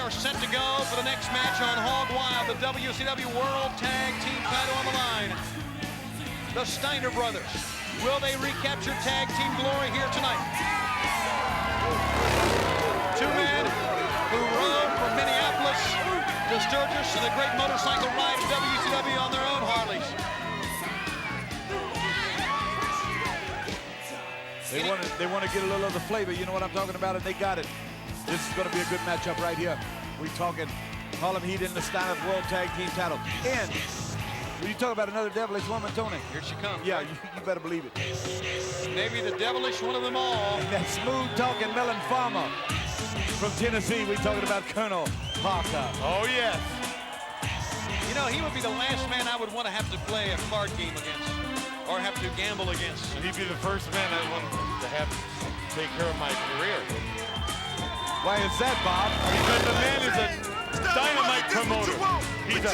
are set to go for the next match on Hog Wild. The WCW World Tag Team title on the line. The Steiner Brothers. Will they recapture tag team glory here tonight? Two men who rode from Minneapolis to Sturgis in a great motorcycle ride to WCW on their own Harleys. They want to get a little of the flavor, you know what I'm talking about, and they got it. This is going to be a good matchup right here. We're talking Harlem Heat in the Steiner World Tag Team title. And when you talk about another devilish woman, Tony. Here she comes. Yeah, you better believe it. Maybe the devilish one of them all. And that smooth talking melon farmer from Tennessee. We're talking about Colonel Parker. Oh, yes. You know, he would be the last man I would want to have to play a card game against or have to gamble against. He'd be the first man I want to have to take care of my career. Why is that, Bob? Because the man is a dynamite promoter. He's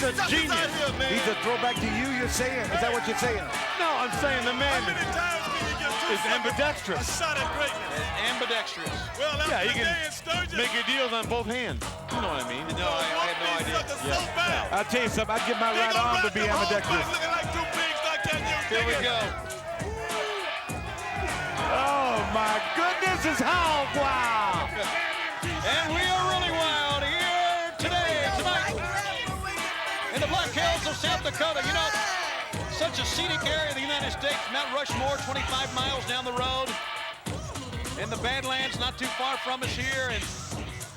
a genius. He's a throwback to you, you're saying? Is that what you're saying? No, I'm saying the man is ambidextrous. Ambidextrous. Yeah, he can make your deals on both hands. You know what I mean? No, I had no idea. Yeah. I'll tell you something, I'd give my right arm to be ambidextrous. Here we go. Oh my goodness, it's Hog Wild! And we are really wild here today, tonight, in the Black Hills of South Dakota. You know, such a scenic area of the United States. Mount Rushmore, 25 miles down the road. In the Badlands, not too far from us here. And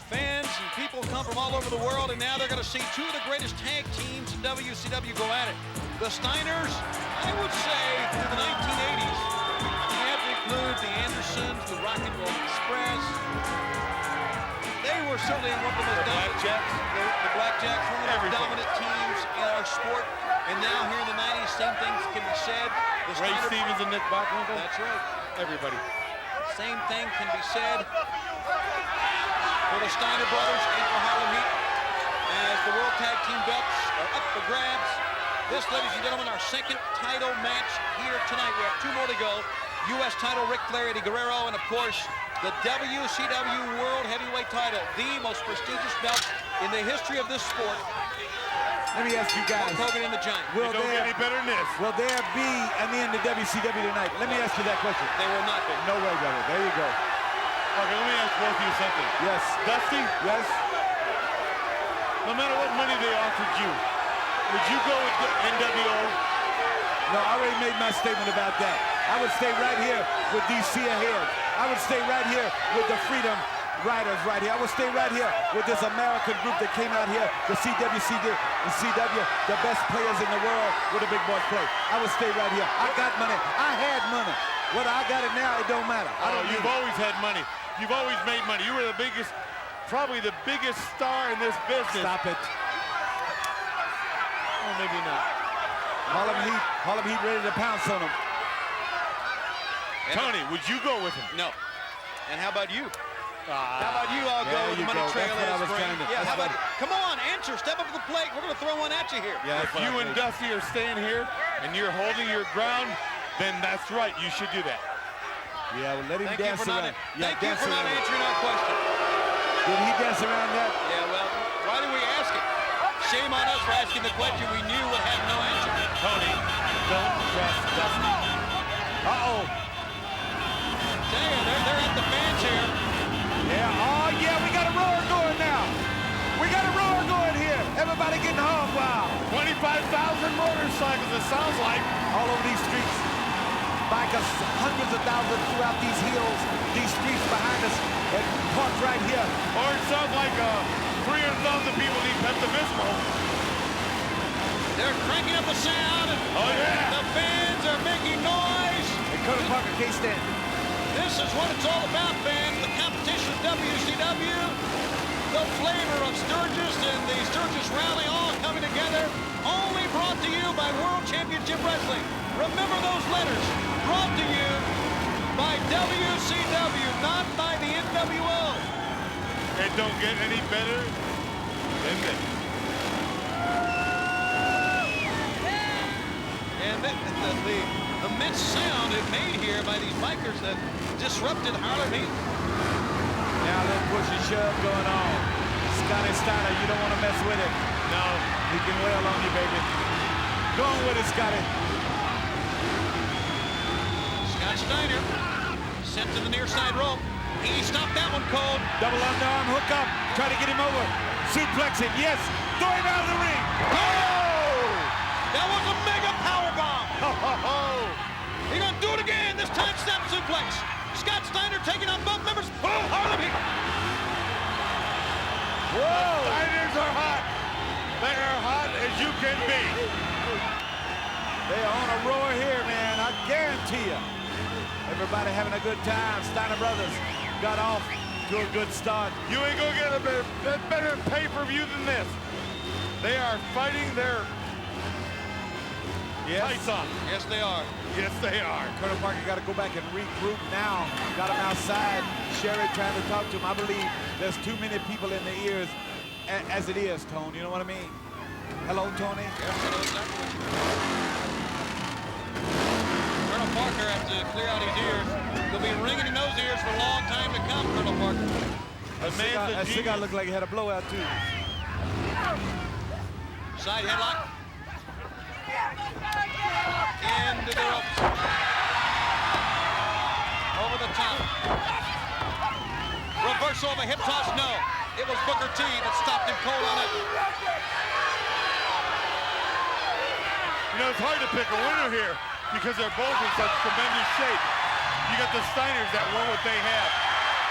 fans and people come from all over the world, and now they're going to see two of the greatest tag teams in WCW go at it. The Steiners, I would say, through the 1980s. You have to include the Andersons, the Rock and Roll Express. They were certainly one of the most dominant. The Blackjacks, one of the most dominant teams in our sport. And now here in the 90s, same things can be said. Ray Stevens and Nick Bockwinkel. That's right. Everybody. Same thing can be said for the Steiner Brothers and for Harlem Heat as the World Tag Team belts are up for grabs. This, ladies and gentlemen, our second title match here tonight. We have two more to go. U.S. title, Ric Flair, Eddie Guerrero, and of course, the WCW World Heavyweight title, the most prestigious belt in the history of this sport. Let me ask you guys. Hulk Hogan and the Giant. Don't get any better than this. Will there be an end to WCW tonight? Let me ask you that question. They will not be. No way, brother. There you go. Okay, let me ask both of you something. Yes. Dusty? Yes. No matter what money they offered you, would you go with the NWO? No, I already made my statement about that. I would stay right here with DC ahead. I would stay right here with the Freedom Riders right here. I would stay right here with this American group that came out here to see WCW, the best players in the world with the big boys play. I would stay right here. I got money. I had money. Whether I got it now, it don't matter. You've always had money. You've always made money. You were the biggest, probably the biggest star in this business. Stop it. Oh, maybe not. Harlem Heat ready to pounce on him. Tony, would you go with him? No. And how about you? How about you all go with the money trail in the spring? Yeah, how about, come on, answer, step up to the plate. We're going to throw one at you here. Yeah, if you and Dusty are staying here and you're holding your ground, then that's right. You should do that. Yeah, well, let him dance around. Thank you for not answering our question. Did he dance around that? Yeah, well, why did we ask it? Shame on us for asking the question we knew would have no answer. Tony, don't trust Dusty. Uh-oh. Tell you, they're at the fans here. Yeah, oh yeah, we got a roar going now. We got a roar going here. Everybody getting hog wild. 25,000 motorcycles, it sounds like. All over these streets. Bikers, hundreds of thousands throughout these hills, these streets behind us, and parked right here. Or it sounds like 300,000 people need Pepto-Bismol. They're cranking up the sound. Oh, yeah. The fans are making noise. And Colonel Parker can't stand it. This is what it's all about, fans. The competition of WCW, the flavor of Sturgis and the Sturgis Rally all coming together, only brought to you by World Championship Wrestling. Remember those letters, brought to you by WCW, not by the NWO. It don't get any better than this. And the immense sound it made here by these bikers that disrupted Harlem Heat. Now let's push it. shove going on. Scotty Steiner, you don't want to mess with him. No. He can wail on you, baby. Go on with it, Scotty. Scott Steiner sent to the near side rope. He stopped that one cold. Double underarm hook up. Try to get him over. Suplex him. Yes. Throw him out of the ring. Oh! That was a mega powerbomb. Oh! He's going to do it again. This time snap suplex. Scott Steiner taking on both members. Oh, Harlem Heat. Whoa. Steiners are hot. They are hot as you can be. They are on a roar here, man. I guarantee you. Everybody having a good time. Steiner Brothers got off to a good start. You ain't gonna get a better pay-per-view than this. They are fighting their tights on. Yes, they are. Yes, they are. Colonel Parker got to go back and regroup now. Got him outside. Sherry trying to talk to him. I believe there's too many people in the ears as it is, Tone. You know what I mean? Hello, Tony. Colonel Parker has to clear out his ears. He'll be ringing in those ears for a long time to come, Colonel Parker. That cigar looked like he had a blowout, too. Side headlock. Into the ropes. Over the top. Reversal of a hip toss, no. It was Booker T that stopped him cold on it. You know, it's hard to pick a winner here because they're both in such tremendous shape. You got the Steiners that want what they have.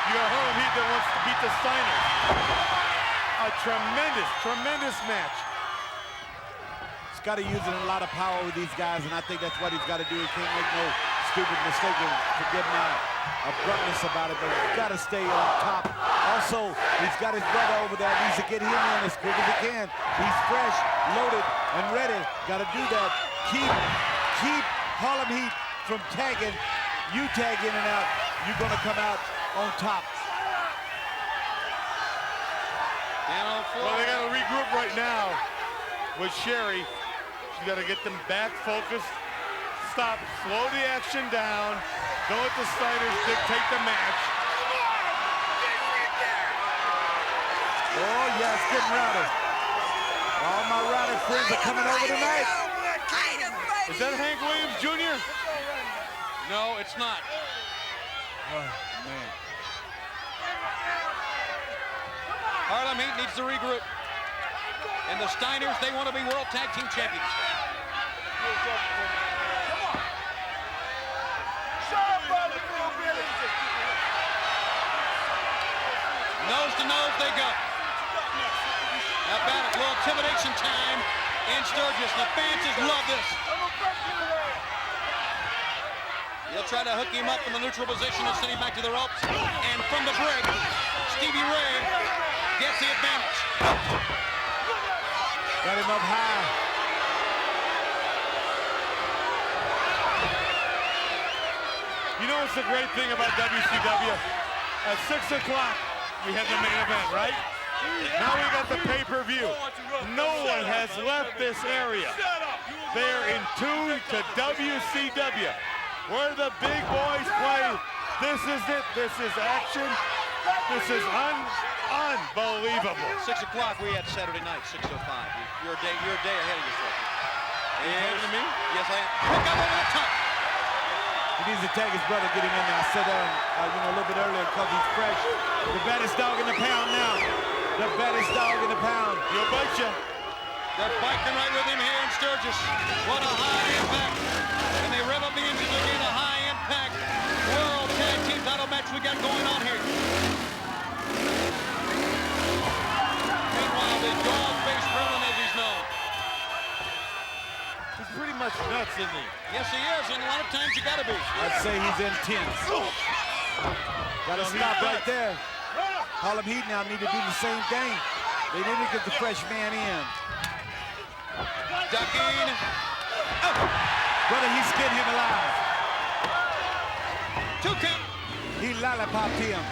You got Harlem Heat that wants to beat the Steiners. A tremendous, tremendous match. Scotty using a lot of power with these guys, and I think that's what he's got to do. He can't make no stupid mistake. Forget my abruptness about it, but he's got to stay on top. Also, he's got his brother over there. Needs to get him in as quick as he can. He's fresh, loaded, and ready. Got to do that. Keep Harlem Heat from tagging. You tag in and out, you're going to come out on top. Well, they got to regroup right now with Sherry. She's got to get them back focused. Stop, slow the action down. Don't let the Steiners dictate the match. Oh, yeah, it's getting rowdy. All my rowdy friends are coming over tonight. Is that Hank Williams Jr.? No, it's not. Oh, man. Harlem Heat needs to regroup. And the Steiners, they want to be World Tag Team Champions. Nose to nose they go. How about it? A little intimidation time in Sturgis. The fans just love this. He'll try to hook him up in the neutral position and send him back to the ropes. And from the break, Stevie Ray gets the advantage. Got him up high. You know what's the great thing about WCW? At 6 o'clock, we have the main event, right? Now we got the pay-per-view. No one has left this area. They're in tune to WCW, where the big boys play. This is it. This is action. This is unbelievable. 6 o'clock we had Saturday night, 6:05. You're a day ahead of yourself. Yes. Me? Yes, I am. Pick up over the top. He needs to tag his brother, get him in there. I said that a little bit earlier because he's fresh. The baddest dog in the pound now. The baddest dog in the pound. You'll betcha. They're biking right with him here in Sturgis. What a high impact. And they rev up the engines again. A high impact World Tag Team title match we got going on here. Meanwhile, the dog-faced Krillin, as he's known. He's pretty much nuts, isn't he? Yes, he is, and a lot of times you gotta be. I'd say he's intense. Gotta stop right there. Harlem Heat now need to do the same thing. They need to get the fresh man in. Ducking. Oh. Brother, he skinned him alive. 2 count. He lollipopped him.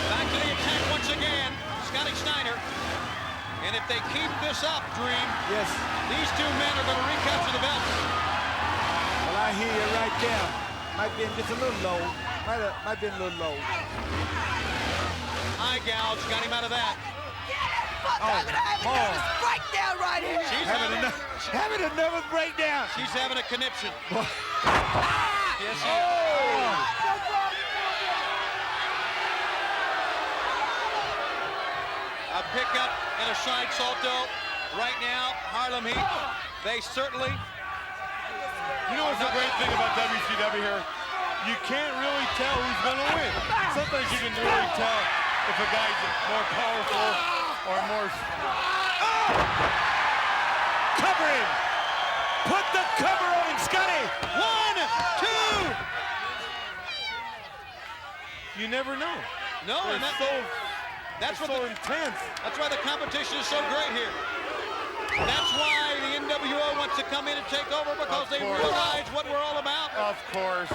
Back to the attack once again. Scotty Steiner. And if they keep this up, Dream, Yes. these two men are going to recapture the belts. Well, I hear you right there. Might be just a little low. Might be a little low. Eye gouge got him out of that. Breakdown right here. She's having a nervous breakdown. She's having a conniption. Yes, she A pickup and a side salto. Right now, Harlem Heat, they certainly... You know what's the great thing about WCW here? You can't really tell who's going to win. Sometimes you can really tell if a guy's more powerful or more... Cover him! Put the cover on him, Scotty! 1, 2! You never know. No, and that's so intense. That's why the competition is so great here. That's why the NWO wants to come in and take over, because they realize what we're all about. Of course.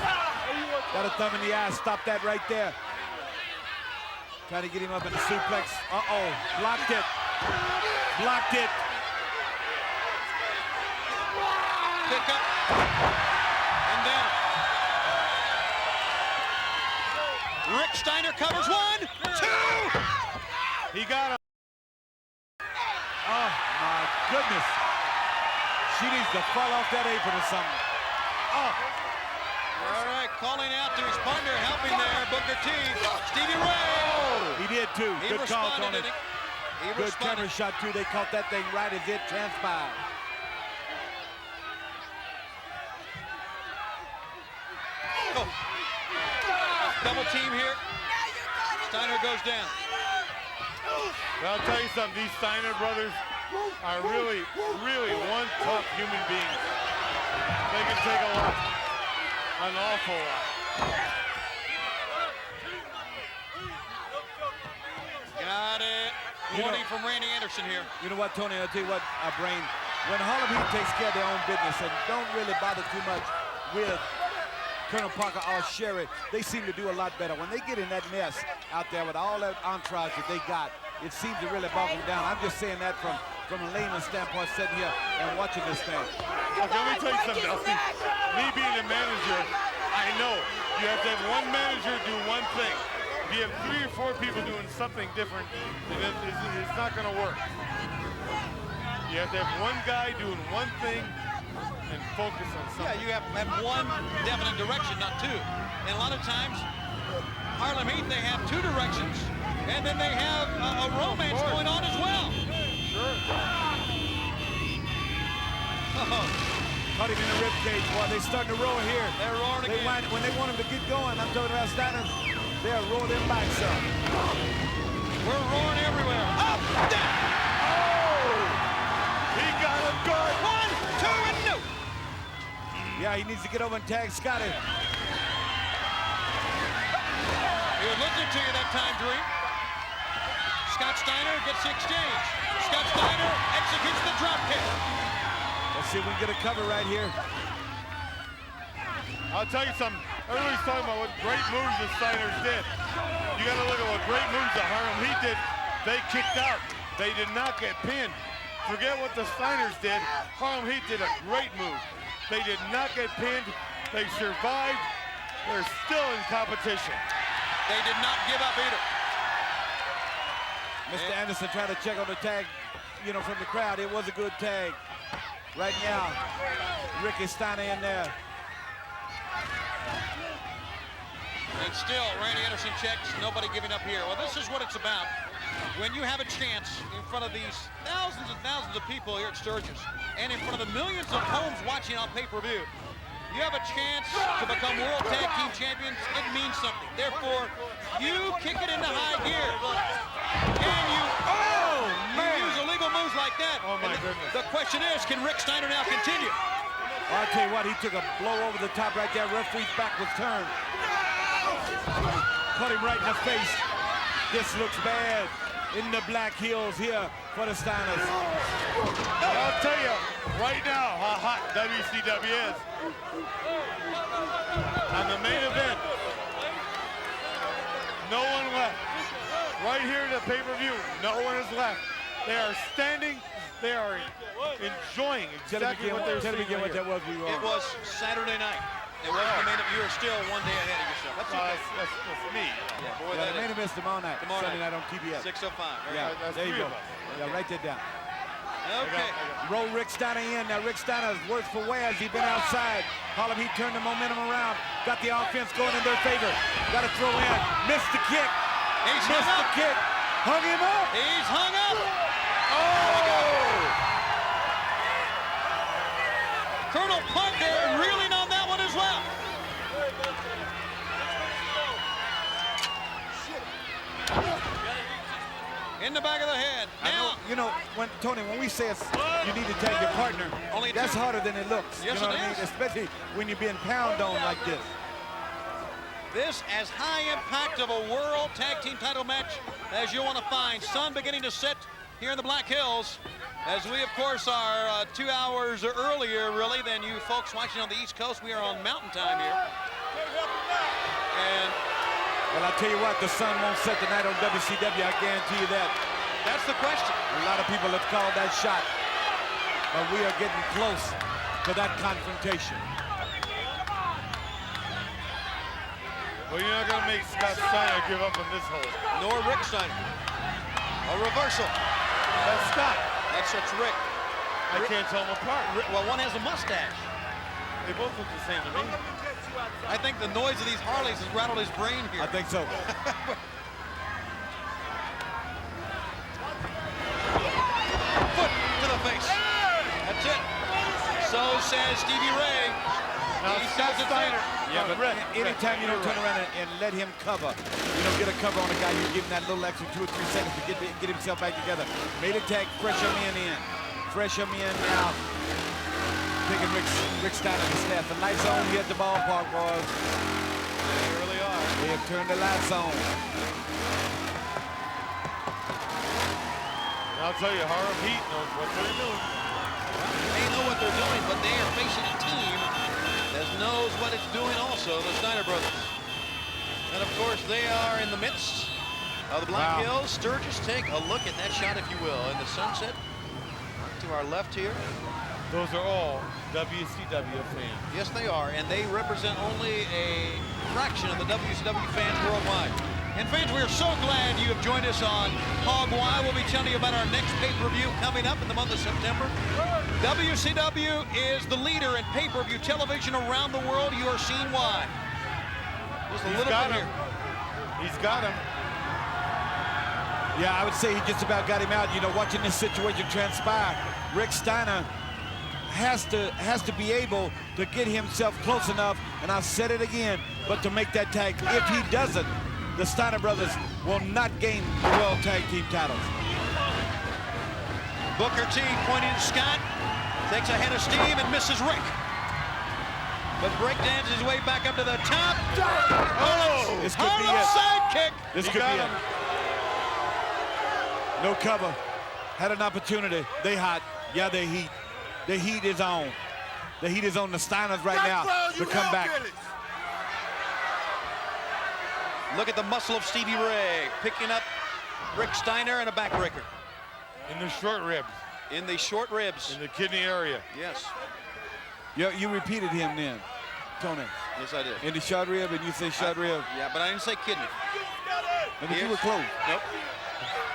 Got a thumb in the eye. Stop that right there. Trying to get him up in the suplex. Uh-oh. Blocked it. Blocked it. Pick up. And down. Rick Steiner covers 1, 2! He got him. Oh, my goodness. She needs to fall off that apron or something. Oh. All right, calling out to his partner, helping there, Booker T. Stevie Ray. He did, too. He Good call, responded, Tony. didn't he? He Good responded. camera shot, too. They caught that thing right as it transpired. Oh. Double team here. Steiner goes down. Well, I'll tell you something. These Steiner brothers are really, really one tough human being. They can take a lot, an awful lot. Got it. Warning from Randy Anderson here. You know what, Tony? I'll tell you what, Brain. When Harlem Heat takes care of their own business and don't really bother too much with Colonel Parker or Sherry, they seem to do a lot better. When they get in that mess out there with all that entourage that they got, it seems to really bog them down. I'm just saying that from a layman's standpoint, sitting here and watching this thing. Okay, let me tell you something, Dusty. Me being a manager, I know you have to have one manager do one thing. If you have 3 or 4 people doing something different, then it's not going to work. You have to have one guy doing one thing and focus on something. Yeah, you have one definite direction, not 2. And a lot of times, Harlem Heat, they have 2 directions, and then they have a romance going on as well. Sure. Oh. Caught him in the ribcage, boy. They're starting to roar here. They're roaring again. When they want him to get going, I'm talking about Steiner, they'll roar them backs up. We're roaring everywhere. Up, down. Oh! He got him good. 1, 2, and no. Yeah, he needs to get over and tag Scotty. He was listening to you that time, Dream. Scott Steiner gets the exchange. Scott Steiner executes the drop kick. Let's see if we can get a cover right here. I'll tell you something. Everybody's talking about what great moves the Steiners did. You got to look at what great moves the Harlem Heat did. They kicked out. They did not get pinned. Forget what the Steiners did. Harlem Heat did a great move. They did not get pinned. They survived. They're still in competition. They did not give up either. Mr. Anderson trying to check on the tag, you know, from the crowd. It was a good tag. Right now, Ricky Steiner in there. And still, Randy Anderson checks, nobody giving up here. Well, this is what it's about. When you have a chance in front of these thousands and thousands of people here at Sturgis, and in front of the millions of homes watching on pay-per-view, you have a chance to become World Tag Team Champions. It means something. Therefore, you kick it into high gear. And you use illegal moves like that. Oh, my goodness. The question is, can Rick Steiner now continue? I'll tell you what, he took a blow over the top right there. Referee's back was turned. Caught him right in the face. This looks bad. In the black heels here for the Steiners. I'll tell you right now how hot WCW is. On the main event, no one left. Right here in the pay-per-view, no one is left. They are standing. They are enjoying exactly what they're seeing. Tell me again what that was. It was Saturday night. It wasn't the main event. You were still one day ahead of yourself. That's okay. That's me. Yeah, boy, Yeah, that the main is. event's tomorrow night. Sunday night on TBS. 6:05. Yeah, That's there you three go. of us. Yeah, write that down. Okay. Roll Rick Steiner in. Now Rick Steiner's worse for wear as he's been outside. Harlem Heat turned the momentum around. Got the offense going in their favor. Got to throw in. Missed the kick. He's Missed hung the up. kick. Hung him up. He's hung up. Oh! Colonel Parker reeling on that one as well. In the back of the head. Now, You know, Tony, when we say you need to tag your partner, Only that's two. harder than it looks. Yes, you know it what I mean? is. Especially when you're being pounded on like this. this as high impact of a world tag team title match as you want to find. Sun beginning to set here in the Black Hills, as we, of course, are 2 hours earlier, really, than you folks watching on the East Coast. We are on Mountain Time here. And well, I'll tell you what, the sun won't set tonight on WCW. I guarantee you that. that's the question. A lot of people have called that shot, but we are getting close to that confrontation. Well, you're not going to make Scott Steiner give up on this hole. Nor Rick Steiner. A reversal. That's Scott. That's Rick. I can't tell them apart. Well, one has a mustache. They both look the same to me. I think the noise of these Harleys has rattled his brain here. I think so. Foot to the face. That's it. So says Stevie Ray. Now, He Scott says it's Steiner. it. Yeah, but Rick, anytime you don't turn around and let him cover, get a cover on a guy, you give him that little extra 2 or 3 seconds to get himself back together. Made a tag, fresh him in. Fresh him in now. Taking Rick Steiner to snap. The lights on here at the ballpark, boys. They really are. They have turned the lights on. And I'll tell you, Harlem Heat knows what they're doing. They know what they're doing, but they are facing a team that knows what it's doing also, the Steiner Brothers. And of course, they are in the midst of the Black Hills. Sturgis, take a look at that shot, if you will, in the sunset. To our left here. Those are all WCW fans. Yes, they are, and they represent only a fraction of the WCW fans worldwide. And fans, we are so glad you have joined us on Hog Wild. We'll be telling you about our next pay-per-view coming up in the month of September. WCW is the leader in pay-per-view television around the world. You are seeing why. Just a little bit here. He's got him. Yeah, I would say he just about got him out. Watching this situation transpire, Rick Steiner has to be able to get himself close enough, and I'll said it again, but to make that tag. If he doesn't, the Steiner Brothers will not gain the World Tag Team titles. Booker T pointing to Scott, takes a head of steam and misses Rick. But breakdances his way back up to the top. Oh! This could be Harlem it. sidekick. This could be it. No cover. Had an opportunity. They hot. Yeah, they heat. The heat is on. The heat is on the Steiners right now to come back. Look at the muscle of Stevie Ray picking up Rick Steiner and a backbreaker. In the short ribs. In the short ribs. In the kidney area. Yes. You repeated him then, Tony. Yes, I did. In the short rib, and you say short rib. Yeah, but I didn't say kidney. And you were close. Nope.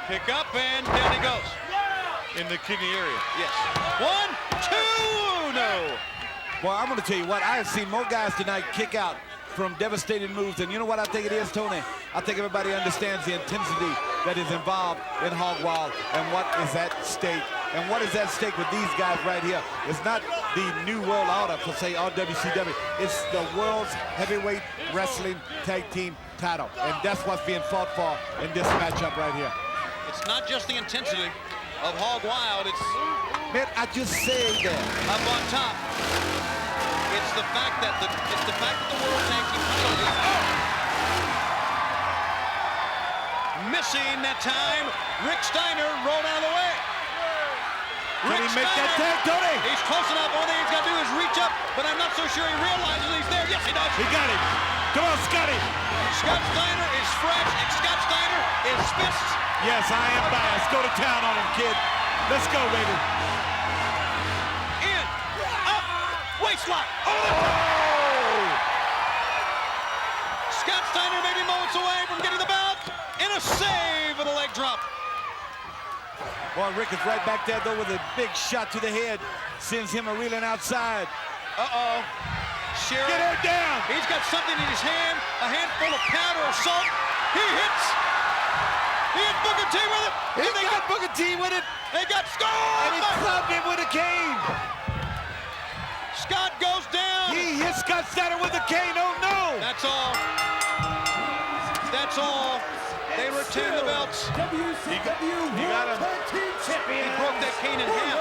Pick up and down he goes. In the kidney area. Yes. 1, 2, no. Well, I'm going to tell you what, I have seen more guys tonight kick out from devastating moves. And you know what I think it is, Tony? I think everybody understands the intensity that is involved in Hog Wild and what is at stake. And what is at stake with these guys right here? It's not the New World Order, per se, or WCW. It's the World's Heavyweight Wrestling Tag Team title. And that's what's being fought for in this matchup right here. It's not just the intensity of Hog Wild. It's Man, I just said that. up on top. It's the fact that the World Tag Team title is missing that time. Rick Steiner rolled out of the way. Can he make that tag, Tony? He's close enough. All he's got to do is reach up, but I'm not so sure he realizes he's there. Yes, he does. He got him. Come on, Scotty. Scott Steiner is fresh, and Scott Steiner is fists. Yes, I am biased. Go to town on him, kid. Let's go, baby. In, up, waistlock. Oh! Scott Steiner maybe moments away from getting the belt. And a save with a leg drop. Boy, Rick is right back there, though, with a big shot to the head. Sends him a reeling outside. Uh-oh. Sheriff. Get her down. He's got something in his hand, a handful of powder or salt. He hits. He hit Booker T with it. He got Booker T with it. They got scored. And he clubbed him with a cane. Scott goes down. He hit Scott Steiner with a cane. Oh, no. That's all. That's all. They retain the belts. You got him. He broke that cane in half.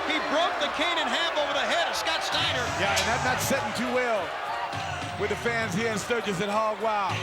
He broke the cane in half over the head of Scott Steiner. Yeah, and that's not setting too well with the fans here in Sturgis at Hog Wild.